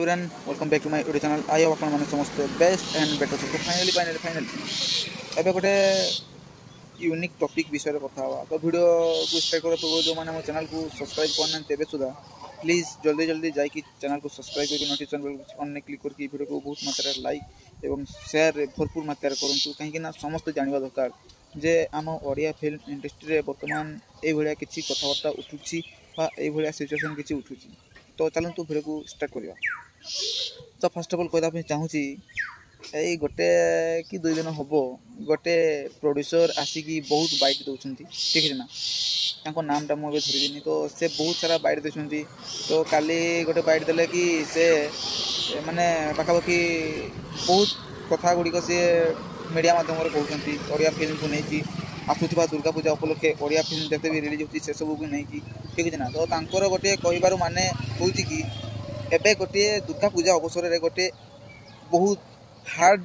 Everyone, welcome back to my YouTube channel. I hope आपने समस्त best and better तो finally एबे गोटे यूनिक टॉपिक विषय रे कथा हवा तो वीडियो को स्टार्ट कर पूर्व जो माने मो चैनल को सब्सक्राइब करना तेबे सुधा प्लीज जल्दी जल्दी जाई चैनल को सब्सक्राइब करके नोटिफिकेशन बेल ऑन ने क्लिक करके वीडियो को बहुत मात्रा लाइक एवं शेयर भरपूर मात्रा करंतु कहीं ना समस्त जानवा दरकार जे आम ओडिया फिल्म इंडस्ट्री रे वर्तमान ए भलिया किछि कथावार्ता उठुछि बा ए भलिया सिचुएशन किछि उठुछि तो चलंतु वीडियो को स्टार्ट करिया। तो फर्स्ट अफ ऑल कहता चाहूँगी यही गोटे कि 2 दिन हम गोटे प्रोड्यूसर आसिकी बहुत बाइट दौरान ठीक है ना नामटा मुझे धरबी तो से बहुत सारा बाइट दे तो काली गोटे बाइट देले कि से माने पाखापाखि बहुत कथा गुड़िक सी मीडिया मध्यम कहते ओडिया फिल्म को लेकिन आसुवा दुर्गा पूजा उपलक्षे ओडिया फिल्म जिते भी रिलीज होती से सब को लेकिन ठीक है ना तो तांकर गोटे कहबार माने हूँ कि एबे गोटे दुर्गा पूजा अवसर में गोटे बहुत हार्ड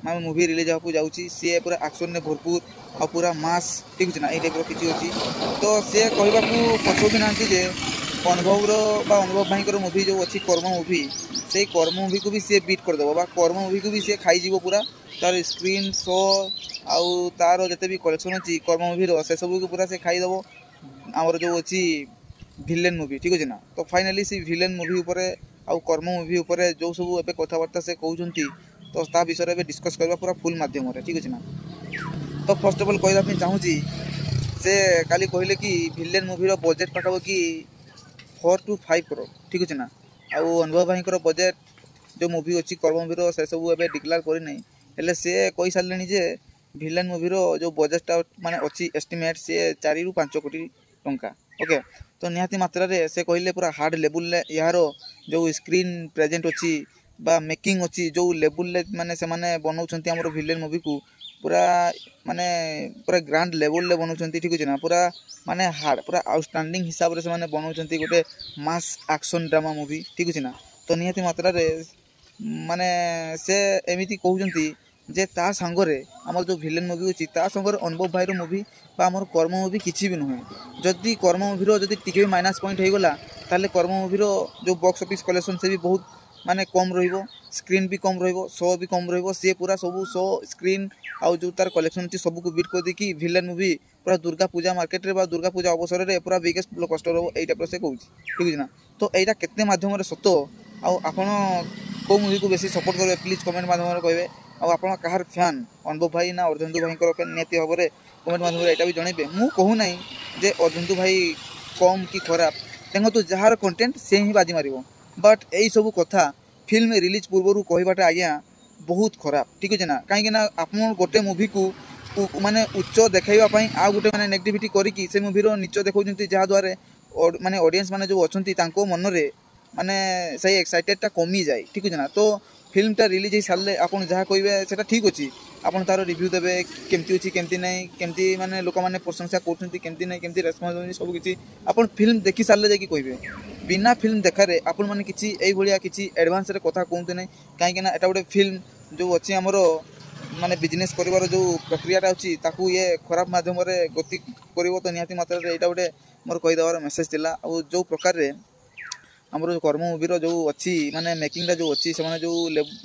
मैं मूवी रिलीज होगा जाऊँगी सी पूरा एक्शन ने भरपूर आ पूरा मास ठीक है ना ये टाइप किसी अच्छी तो सी कहवा पछो भी ना जे अनुभव भाई मूवी जो अच्छी कर्म मूवी से कर्म मूवी को भी सी बीट करदेव कर्म मूवी को भी सी खाईज पूरा तार स्क्रीन शो आउ तार जिते भी कलेक्शन अच्छी कर्म मूवी से सब को पूरा से खाईदेव आमर जो अच्छी भिलेन मूवी ठीक है ना तो फाइनाली से भिलेन मूवी उपरे आउ कर्म मूवी उपरे जो सब एबे कथावार्ता से कहउछंती तो ता विषय में डिस्कस करबा पूरा फुल माध्यम रे ठीक है ना। तो फर्स्ट ऑफ ऑल कहला पे चाहूची से काली कहले कि भिलेन मूवी रो बजेट पाखाबो कि 4 to 5 करोड़ ठीक है ना आउ अनुभव भाई को बजेट जो मूवी अच्छी कर्म मूवी रो से सब एबे डिक्लेयर करि नै हेले से कहि सारलेनी जे भिलेन मूवी रो जो बजेट माने अच्छी एस्टिमेट से 4 ରୁ 5 कोटी टंका ओके तो निहाती मात्रा रे से कहले पूरा हार्ड लेवल यार जो स्क्रीन प्रेजेंट अच्छी बा मेकिंग अच्छी जो लेवल माने से माने बनाउछंती हमर भिलेन मूवी को पूरा माने पूरा ग्रांड लेवल ले बनाउछंती ठीक है ना पूरा माने हार्ड पूरा आउटस्टैंडिंग हिसाब रे से माने बनाउछंती गोटे मास एक्शन ड्रामा मूवी ठीक है ना तो निहाती मात्रा रे माने से एमिति कहउछंती जे ता संगरे आमर जो भिलेन मूवी अच्छी ता संगरे अनुभव भाईर मूवी बा आमर कर्म मूवी किसी भी नुहे जदि कर्म मूवीर जदि टिके भी माइनस पॉइंट हो गला ताले कर्म मूवीर जो बॉक्स ऑफिस कलेक्शन से भी बहुत माने कम रहिबो स्क्रीन भी कम रहिबो शो भी कम रहिबो से पूरा सब शो स्क्रीन आउ जो तार कलेक्शन अच्छी सब को बीट कर देकी भिलेन मूवी पूरा दुर्गा पूजा मार्केट रे बा दुर्गा पूजा अवसर में पूरा बिगेस्ट ब्लॉकबस्टर हो एटा पर से कहूँ ठीक है ना तो एटा केते माध्यम रे सतो आउ आपण को मूवी को बेसी सपोर्ट करबे प्लीज कमेंट माध्यम रे कहबे आ आपण कहार फैन अनुभव भाई ना अर्जुन भाई फैन नियति भाव में कमेंट माध्यम एटा भी जनइबे मु कहू नहीं जे अर्जुन भाई कम कि खराब तेंग तो जार कंटेंट से ही बाजी मारिबो बट यही सब कथा फिल्म रिलीज पूर्व कहबाटा आज्ञा बहुत खराब ठीक है ना कहीं ना आप गोटे मूवी को माने उच्च देखा आ गोटे माने नेगेटिविटी करी से मूवी नीच देखा जहाद्वारा माने ऑडियंस माने जो अच्छा मन रे माने सही एक्साइटेडटा कमी जाए ठीक है ना तो फिल्मटा रिलीज हो सारे आप जहाँ कहे से ठीक अच्छे आपन तार रिव्यू देवे केमती अच्छी केमती नहीं केमती माने लोक माने प्रशंसा करछंती केमती नहीं केमती रेस्पॉन्स सब किसी आपन फिल्म देखी सारे जाकि कहबे बिना फिल्म देखारे आपन माने किछि एई भलिया किछि एडवांस रे कथा कहते नहीं कहीं ना एटा गोटे फिल्म जो अच्छी आमर माने बिजनेस करिवार जो प्रक्रियाटा अच्छी ताकू ये खराब माध्यम रे गति करिवो तो निहाती मात्रा रे एटा गोटे मोर कहि देवार मेसेज थिला आ जो प्रकार रे आमर जो कर्म मूवीर जो अच्छी माने मेकिंगटा जो अच्छी से जो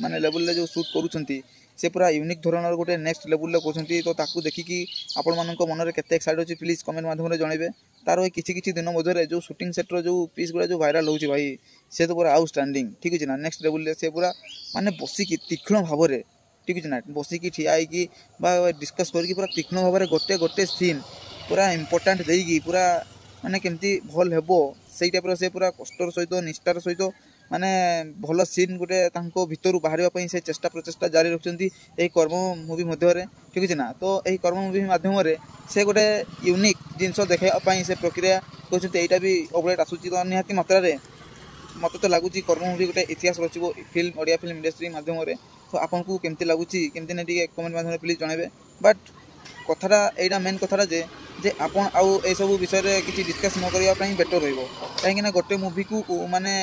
माने लेवल जो शूट करूछंती से पूरा यूनिक धरणर गोटे नेक्स्ट लेवल कर तो ताकू देखिकी आपण मानक मन में केते एक्साइट अच्छी प्लीज कमेंट माध्यम रे जनइबे तार किसी दिन मध्य जो शूटिंग सेटर जो पीस गुड़ा जो भाइराल होची भाई से तो पूरा आउटस्टैंडिंग ठीक है ना नेक्स्ट लेवल से पूरा माने बसिकी तीक्ष्ण भाव में ठीक है ना बसिकी ठिया होगी डिस्कस करके पूरा तीक्ष्ण भाव में गोटे गोटे सीन पूरा इंपोर्टाट देगी पूरा माने केमती भल हेबो से टाइप से पूरा कष्टर सहित निष्ठार सहित माने भल सीन गोटे भितर बाहर से चेष्टा प्रचेष्टा जारी रखुच्च कर्म मूवी मध्य ठीक है ना तो यही कर्म मूवी मध्यम से गोटे यूनिक जिनस देखापी से प्रक्रिया कहते यहाँ भी अपडेट आसूची तो निहाती मात्रा मत तो लगुच कर्म मूवी गोटे इतिहास रचो फिल्म ओडिया फिल्म इंडस्ट्री मध्यम तो आपको केमती लगुच केमती ना टे कमेंट माध्यम प्लीज जनइबे बट कथाटा यहाँ मेन कथाटा जे आपन आउ ए सब विषय रे किसी डिस्कस न करबा बेटर रहिबो कहीं ना गोटे मूवी को माने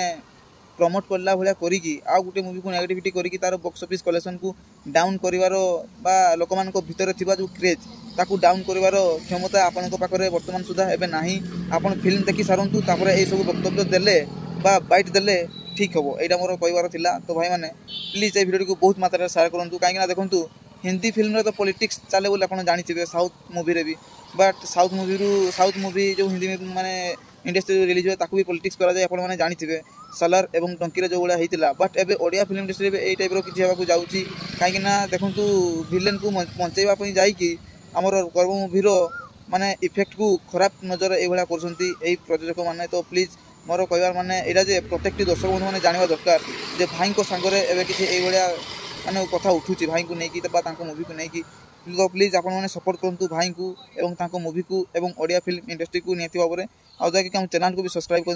प्रमोट करला भलिया करिकी आ गोटे मूवी को नेगेटिविटी करिकी तार बॉक्स ऑफिस कलेक्शन को डाउन करिवारो बा लोक मानक भितर थिबा जो क्रेज ताकू डाउन करिवारो क्षमता आपनक पाखरे वर्तमान सुधा एबे नाही आपन फिल्म देखि सारंतु तापर ए सब वक्तव्य देले बा बाइट देले ठीक हम यहाँ मोर कहबार थिला। तो भाई मैंने प्लीज ये वीडियो को बहुत मात्रा शेयर करूँ कहीं देखूँ हिंदी फिल्म तो पॉलिटिक्स चले बोले आप जानते साउथ मूवी रे भी बट साउथ मूवी जो हिंदी माने इंडस्ट्री रिलीज हुए ताकू भी पॉलिटिक्स करा जाए आपने जानते सालार एवं टंकी जो भाया होता बट एबे ओडिया फिल्म इंडस्ट्री में यही टाइप किसी होगा जाऊँगी कहीं देखूँ विलेन को बंचाइवाई जाकि आमर गर्व मूवीर माने इफेक्ट को खराब नजर ये कर प्रयोजक मैंने। तो प्लीज मोर कहबार माने यहाँ जे प्रत्येक दर्शक बंधु मैंने जानवा दरकार जे भाई सांगरे एवं किसी ये माने कथा उठूँ भाई को लेकिन मूवी को लेकिन। तो प्लीज आपने सपोर्ट करूँ भाई को एवं मूवी को एवं ओडिया फिल्म इंडस्ट्री को निहती भाव में आगे चैनल को भी सब्सक्राइब कर